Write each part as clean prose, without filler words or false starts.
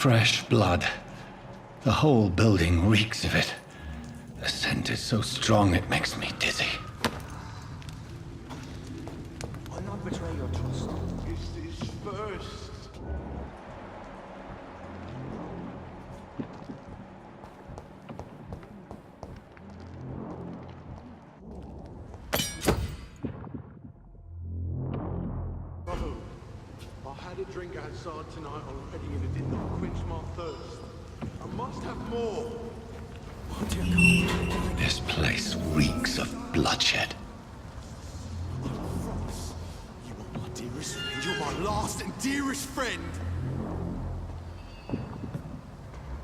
Fresh blood. The whole building reeks of it. The scent is so strong it makes me dizzy. I'll not betray your trust. Is this first? Bravo, I had a drink outside tonight already and it did not quench my thirst. I must have more. Oh dear God. This place reeks of bloodshed. You are my dearest friend. You're my last and dearest friend.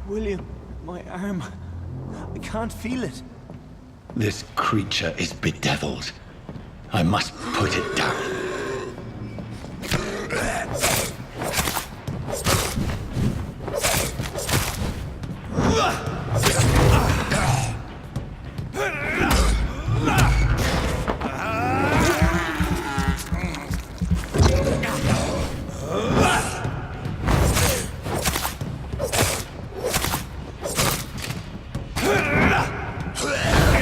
William, my arm. I can't feel it. This creature is bedeviled. I must put it down. William, please.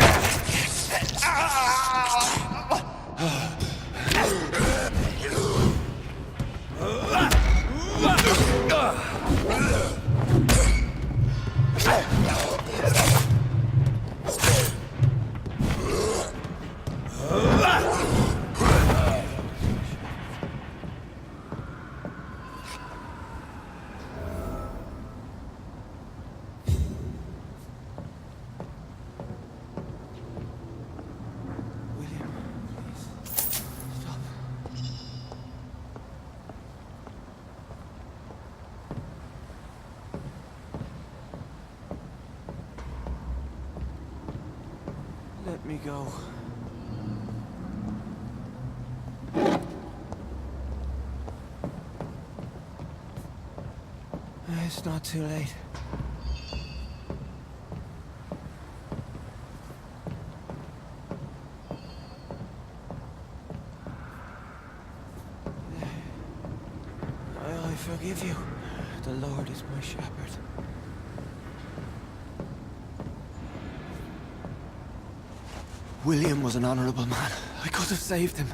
Stop. Let me go. It's not too late. I forgive you. The Lord is my shepherd. William was an honorable man. I could have saved him.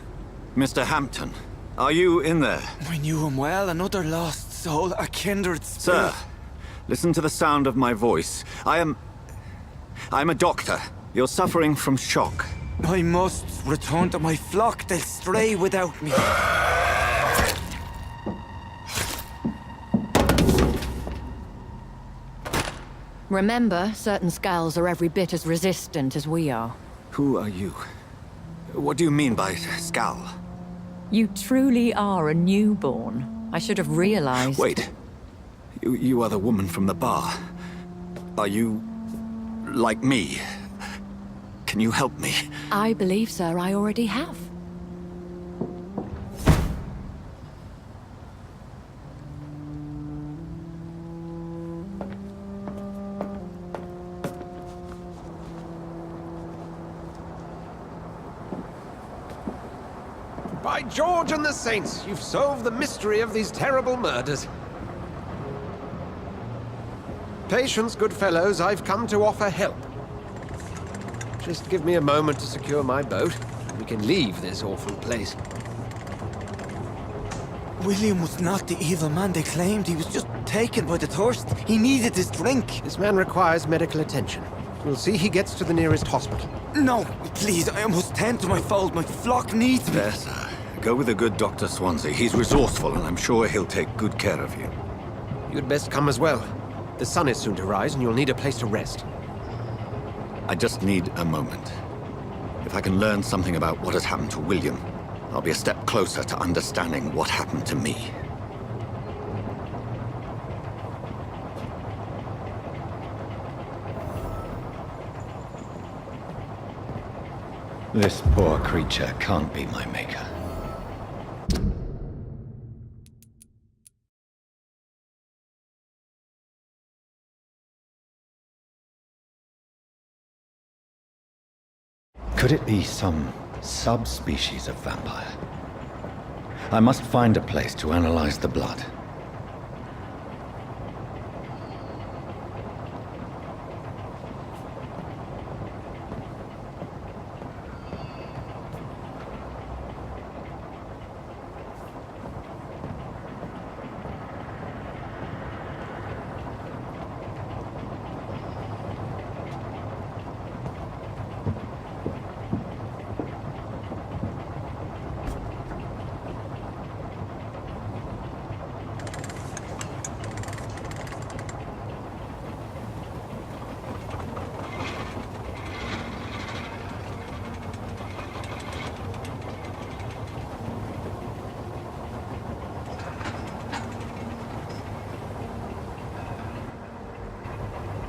Mr. Hampton, are you in there? I knew him well, another lost soul, a kindred spirit. Sir, listen to the sound of my voice. I'm a doctor. You're suffering from shock. I must return to my flock. They'll stray without me. Remember, certain skals are every bit as resistant as we are. Who are you? What do you mean by skal? You truly are a newborn. I should have realized. Wait. You are the woman from the bar. Are you... like me? Can you help me? I believe, sir, I already have. By George and the Saints, you've solved the mystery of these terrible murders. Patience, good fellows, I've come to offer help. Just give me a moment to secure my boat. We can leave this awful place. William was not the evil man they claimed. He was just taken by the thirst. He needed his drink. This man requires medical attention. We'll see he gets to the nearest hospital. No, please, I must tend to my fold. My flock needs me. There, sir. Go with the good Dr. Swansea. He's resourceful, and I'm sure he'll take good care of you. You'd best come as well. The sun is soon to rise, and you'll need a place to rest. I just need a moment. If I can learn something about what has happened to William, I'll be a step closer to understanding what happened to me. This poor creature can't be my maker. Could it be some subspecies of vampire? I must find a place to analyze the blood.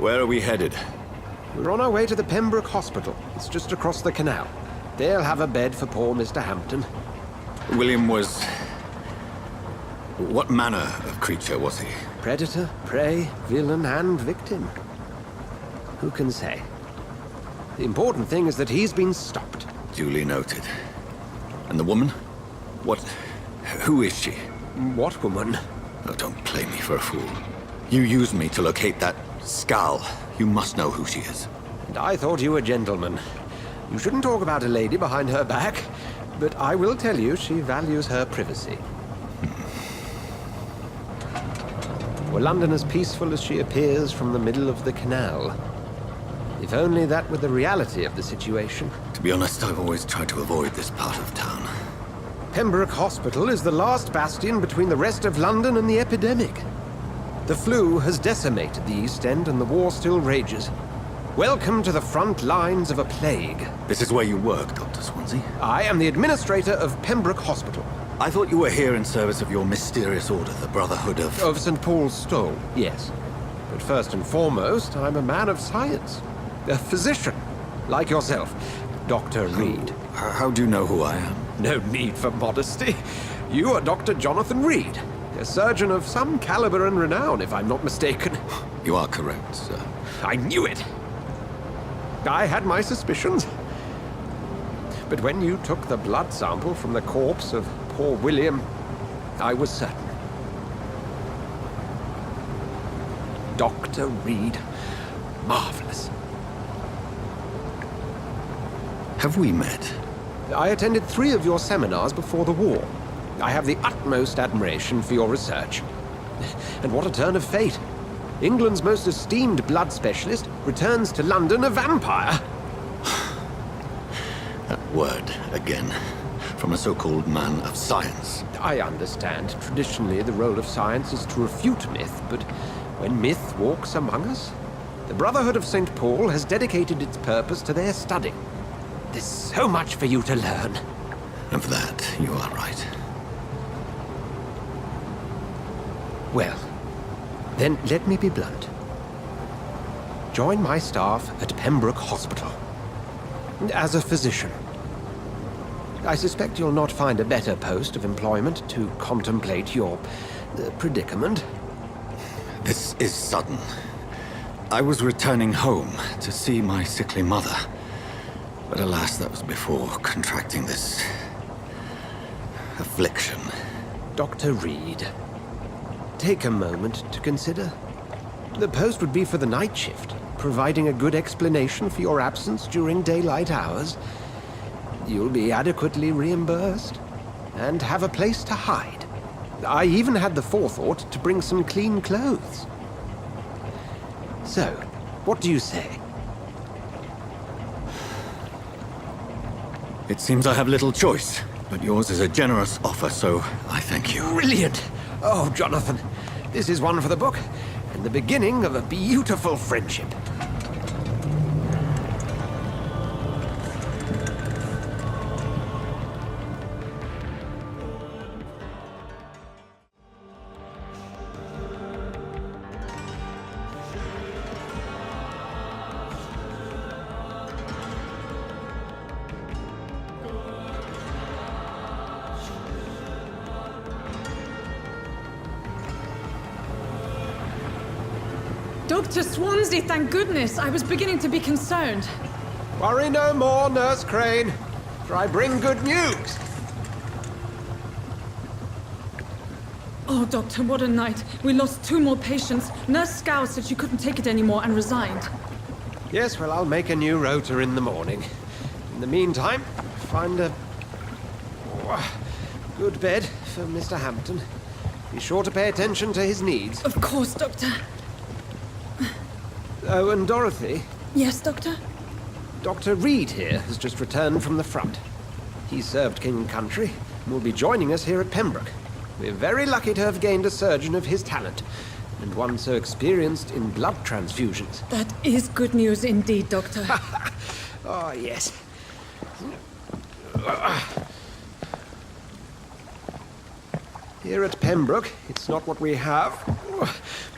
Where are we headed? We're on our way to the Pembroke Hospital. It's just across the canal. They'll have a bed for poor Mr. Hampton. William was... What manner of creature was he? Predator, prey, villain, and victim. Who can say? The important thing is that he's been stopped. Duly noted. And the woman? What... Who is she? What woman? Oh, don't play me for a fool. You used me to locate that skal. You must know who she is. And I thought you a gentleman. You shouldn't talk about a lady behind her back, but I will tell you she values her privacy. Were London as peaceful as she appears from the middle of the canal? If only that were the reality of the situation. To be honest, I've always tried to avoid this part of town. Pembroke Hospital is the last bastion between the rest of London and the epidemic. The flu has decimated the East End and the war still rages. Welcome to the front lines of a plague. This is where you work, Dr. Swansea? I am the administrator of Pembroke Hospital. I thought you were here in service of your mysterious order, the Brotherhood of... Of St. Paul's Stole, yes. But first and foremost, I'm a man of science. A physician, like yourself, Dr. Reid. How do you know who I am? No need for modesty. You are Dr. Jonathan Reid, a surgeon of some caliber and renown, if I'm not mistaken. You are correct, sir. I knew it! I had my suspicions. But when you took the blood sample from the corpse of poor William, I was certain. Dr. Reid. Marvelous. Have we met? I attended 3 of your seminars before the war. I have the utmost admiration for your research. And what a turn of fate. England's most esteemed blood specialist returns to London a vampire. That word, again. From a so-called man of science. I understand. Traditionally, the role of science is to refute myth, but when myth walks among us, the Brotherhood of St. Paul has dedicated its purpose to their study. There's so much for you to learn. And for that, you are right. Well, then let me be blunt. Join my staff at Pembroke Hospital. As a physician. I suspect you'll not find a better post of employment to contemplate your predicament. This is sudden. I was returning home to see my sickly mother. But alas, that was before contracting this... affliction. Dr. Reid, take a moment to consider. The post would be for the night shift, providing a good explanation for your absence during daylight hours. You'll be adequately reimbursed, and have a place to hide. I even had the forethought to bring some clean clothes. So, what do you say? It seems I have little choice, but yours is a generous offer, so I thank you. Brilliant! Oh, Jonathan, this is one for the book, and the beginning of a beautiful friendship. Dr. Swansea, thank goodness. I was beginning to be concerned. Worry no more, Nurse Crane, for I bring good news. Oh, Doctor, what a night. We lost 2 more patients. Nurse Skals said she couldn't take it anymore and resigned. Yes, well, I'll make a new rota in the morning. In the meantime, find a good bed for Mr. Hampton. Be sure to pay attention to his needs. Of course, Doctor. Oh, and Dorothy, Yes, Doctor? Dr. Reid here has just returned from the front. He served King and Country and will be joining us here at Pembroke. We're very lucky to have gained a surgeon of his talent, and one so experienced in blood transfusions. That is good news indeed, Doctor. Oh, yes. Here at Pembroke, it's not what we have,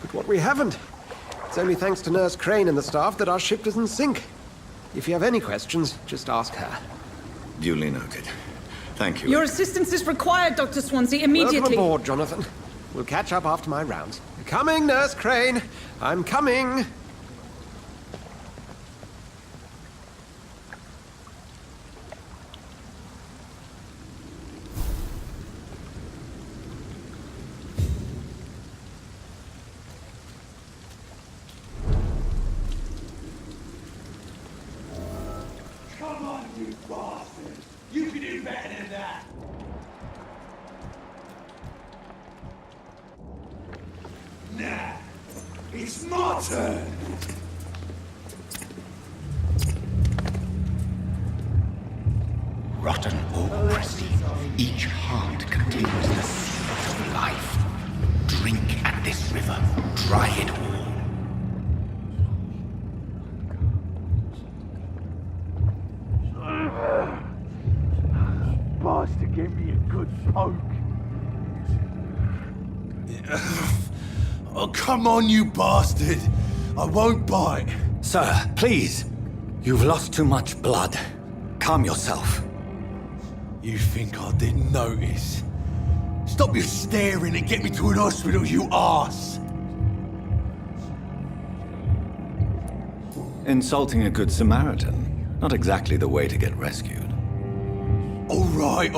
but what we haven't. It's It's only thanks to Nurse Crane and the staff that our ship doesn't sink. If you have any questions, just ask her. Duly noted. Thank you. Your assistance is required, Dr. Swansea, immediately. Welcome aboard, Jonathan. We'll catch up after my rounds. Coming, Nurse Crane. I'm coming. Come on, you bastard! You can do better than that! Nah, it's my turn! Rotten or crusty, each heart contains the seed of life. Drink at this river, dry it all. Bastard gave me a good poke. Oh, come on, you bastard! I won't bite. Sir, please. You've lost too much blood. Calm yourself. You think I didn't notice? Stop your staring and get me to an hospital, you arse! Insulting a good Samaritan. Not exactly the way to get rescued. All right,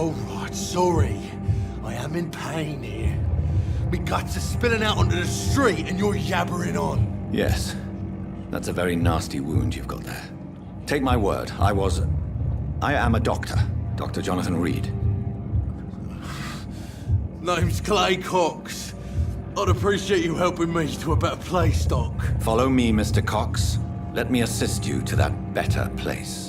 sorry. I am in pain here. Me guts are spilling out onto the street and you're yabbering on. Yes. That's a very nasty wound you've got there. Take my word, I am a doctor. Dr. Jonathan Reid. Name's Clay Cox. I'd appreciate you helping me to a better place, Doc. Follow me, Mr. Cox. Let me assist you to that better place.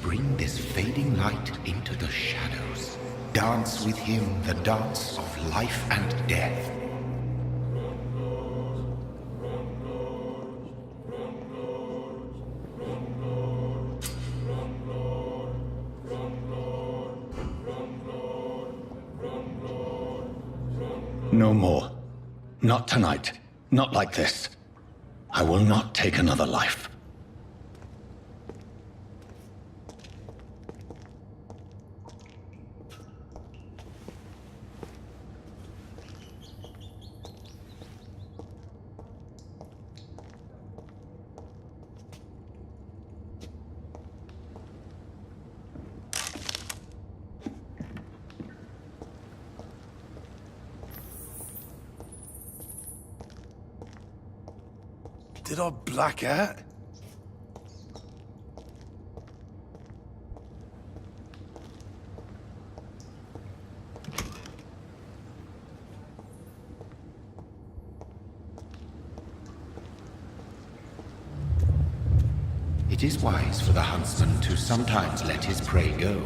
Bring this fading light into the shadows. Dance with him the dance of life and death. No more. Not tonight. Not like this. I will not take another life. Did I black out? It is wise for the huntsman to sometimes let his prey go,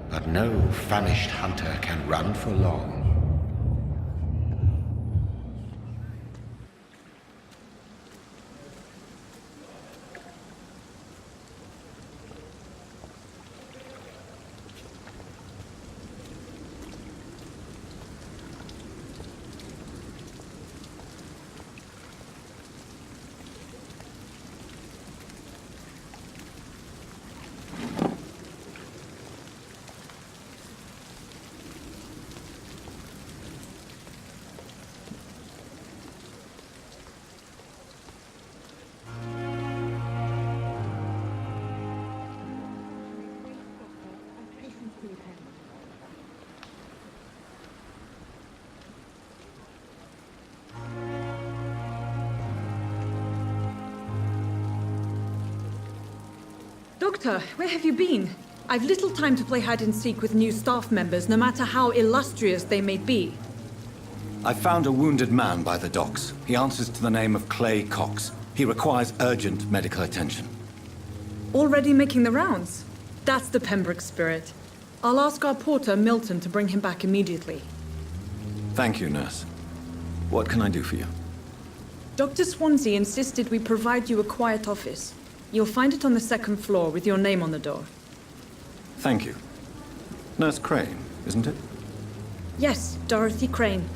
but no famished hunter can run for long. Doctor, where have you been? I've little time to play hide and seek with new staff members, no matter how illustrious they may be. I found a wounded man by the docks. He answers to the name of Clay Cox. He requires urgent medical attention. Already making the rounds? That's the Pembroke spirit. I'll ask our porter, Milton, to bring him back immediately. Thank you, nurse. What can I do for you? Dr. Swansea insisted we provide you a quiet office. You'll find it on the second floor with your name on the door. Thank you. Nurse Crane, isn't it? Yes, Dorothy Crane.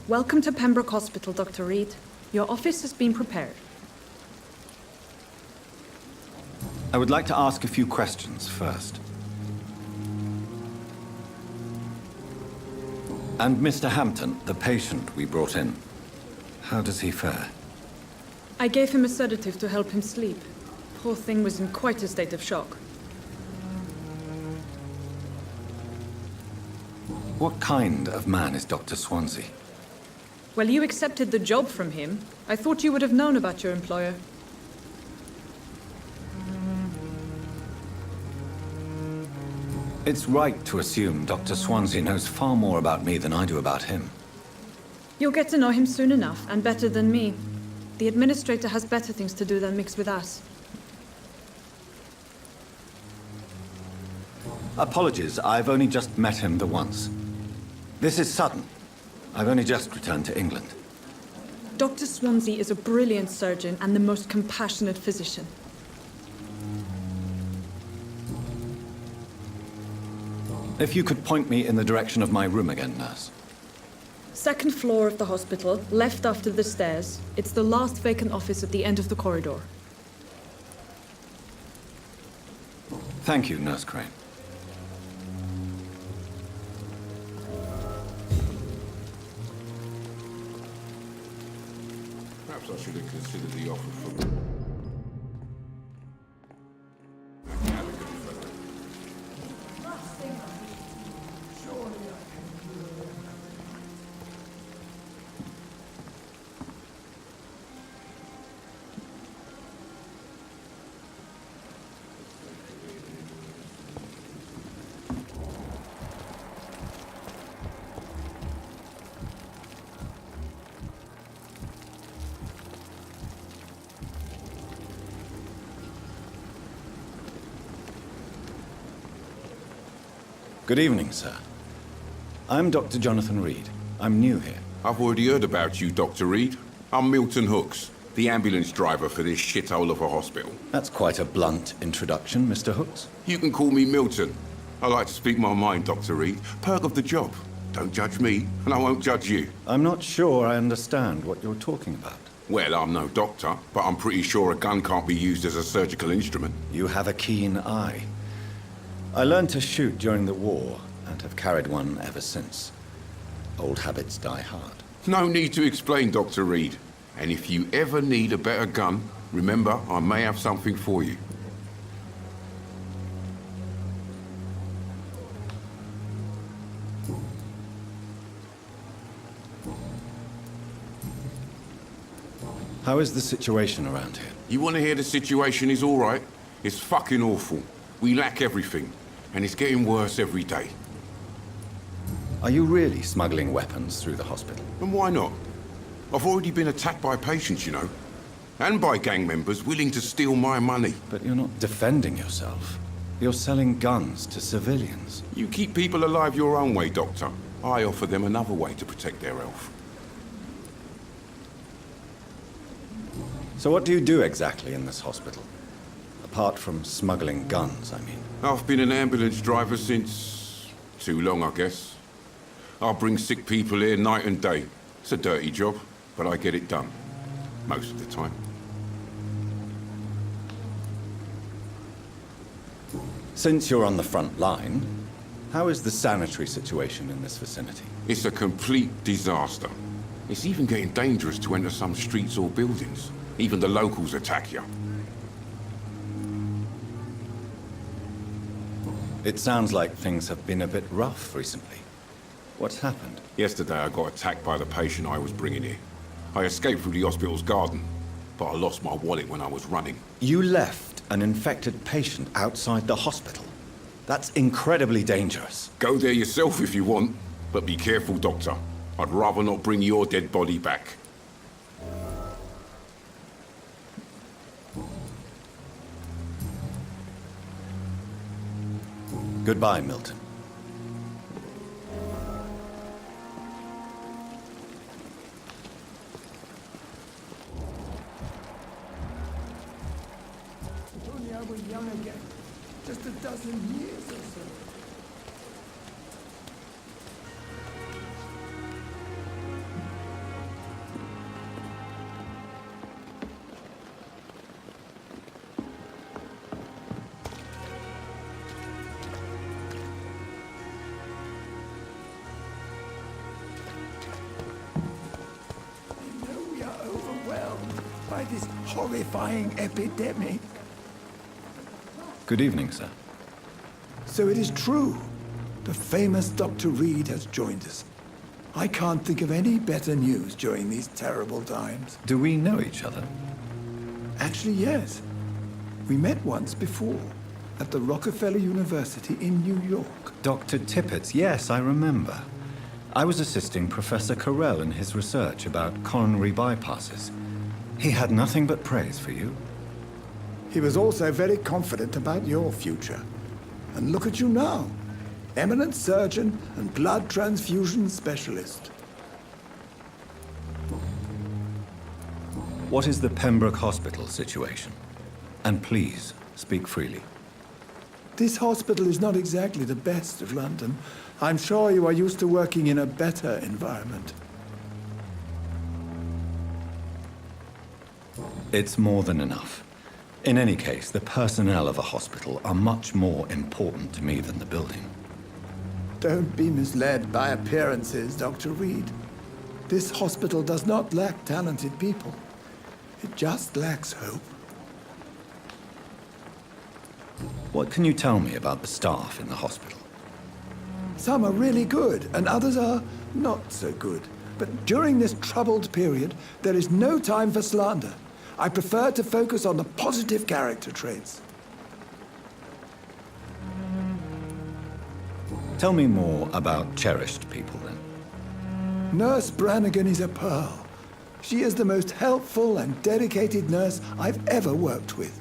Welcome to Pembroke Hospital, Dr. Reid. Your office has been prepared. I would like to ask a few questions first. And Mr. Hampton, the patient we brought in, how does he fare? I gave him a sedative to help him sleep. Poor thing was in quite a state of shock. What kind of man is Dr. Swansea? Well, you accepted the job from him. I thought you would have known about your employer. It's right to assume Dr. Swansea knows far more about me than I do about him. You'll get to know him soon enough, and better than me. The administrator has better things to do than mix with us. Apologies, I've only just met him the once. This is sudden. I've only just returned to England. Dr. Swansea is a brilliant surgeon and the most compassionate physician. If you could point me in the direction of my room again, nurse. Second floor of the hospital, left after the stairs. It's the last vacant office at the end of the corridor. Thank you, Nurse Crane. Perhaps I should have considered the offer from... Good evening, sir. I'm Dr. Jonathan Reid. I'm new here. I've already heard about you, Dr. Reid. I'm Milton Hooks, the ambulance driver for this shithole of a hospital. That's quite a blunt introduction, Mr. Hooks. You can call me Milton. I like to speak my mind, Dr. Reid. Perk of the job. Don't judge me, and I won't judge you. I'm not sure I understand what you're talking about. Well, I'm no doctor, but I'm pretty sure a gun can't be used as a surgical instrument. You have a keen eye. I learned to shoot during the war, and have carried one ever since. Old habits die hard. No need to explain, Dr. Reid. And if you ever need a better gun, remember, I may have something for you. How is the situation around here? You want to hear the situation is all right? It's fucking awful. We lack everything, and it's getting worse every day. Are you really smuggling weapons through the hospital? And why not? I've already been attacked by patients, you know. And by gang members willing to steal my money. But you're not defending yourself. You're selling guns to civilians. You keep people alive your own way, Doctor. I offer them another way to protect their health. So what do you do exactly in this hospital? Apart from smuggling guns, I mean. I've been an ambulance driver since... too long, I guess. I bring sick people here night and day. It's a dirty job, but I get it done. Most of the time. Since you're on the front line, how is the sanitary situation in this vicinity? It's a complete disaster. It's even getting dangerous to enter some streets or buildings. Even the locals attack you. It sounds like things have been a bit rough recently. What's happened? Yesterday I got attacked by the patient I was bringing here. I escaped through the hospital's garden, but I lost my wallet when I was running. You left an infected patient outside the hospital? That's incredibly dangerous. Go there yourself if you want, but be careful, Doctor. I'd rather not bring your dead body back. Goodbye, Milton. If only I were young again. Just a dozen years or so. By this horrifying epidemic. Good evening, sir. So it is true. The famous Dr. Reid has joined us. I can't think of any better news during these terrible times. Do we know each other? Actually, yes. We met once before, at the Rockefeller University in New York. Dr. Tippett, yes, I remember. I was assisting Professor Carell in his research about coronary bypasses. He had nothing but praise for you. He was also very confident about your future. And look at you now. Eminent surgeon and blood transfusion specialist. What is the Pembroke Hospital situation? And please, speak freely. This hospital is not exactly the best of London. I'm sure you are used to working in a better environment. It's more than enough. In any case, the personnel of a hospital are much more important to me than the building. Don't be misled by appearances, Dr. Reid. This hospital does not lack talented people. It just lacks hope. What can you tell me about the staff in the hospital? Some are really good, and others are not so good. But during this troubled period, there is no time for slander. I prefer to focus on the positive character traits. Tell me more about cherished people, then. Nurse Brannigan is a pearl. She is the most helpful and dedicated nurse I've ever worked with.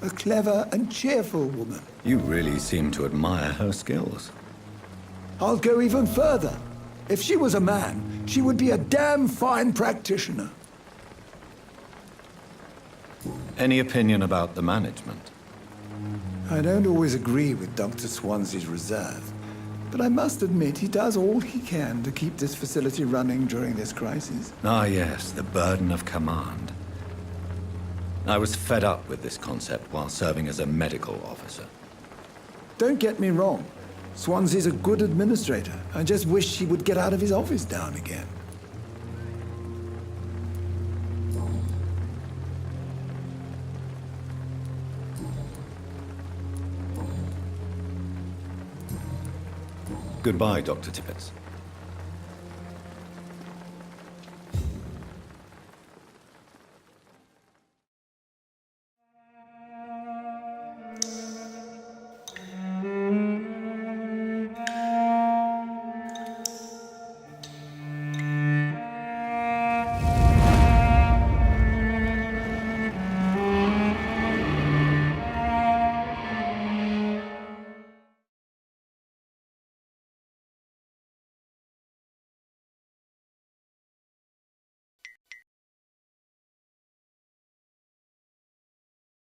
A clever and cheerful woman. You really seem to admire her skills. I'll go even further. If she was a man, she would be a damn fine practitioner. Any opinion about the management? I don't always agree with Dr. Swansea's reserve, but I must admit he does all he can to keep this facility running during this crisis. Ah, yes, the burden of command. I was fed up with this concept while serving as a medical officer. Don't get me wrong. Swansea's a good administrator. I just wish he would get out of his office now and again. Goodbye, Dr. Tippett.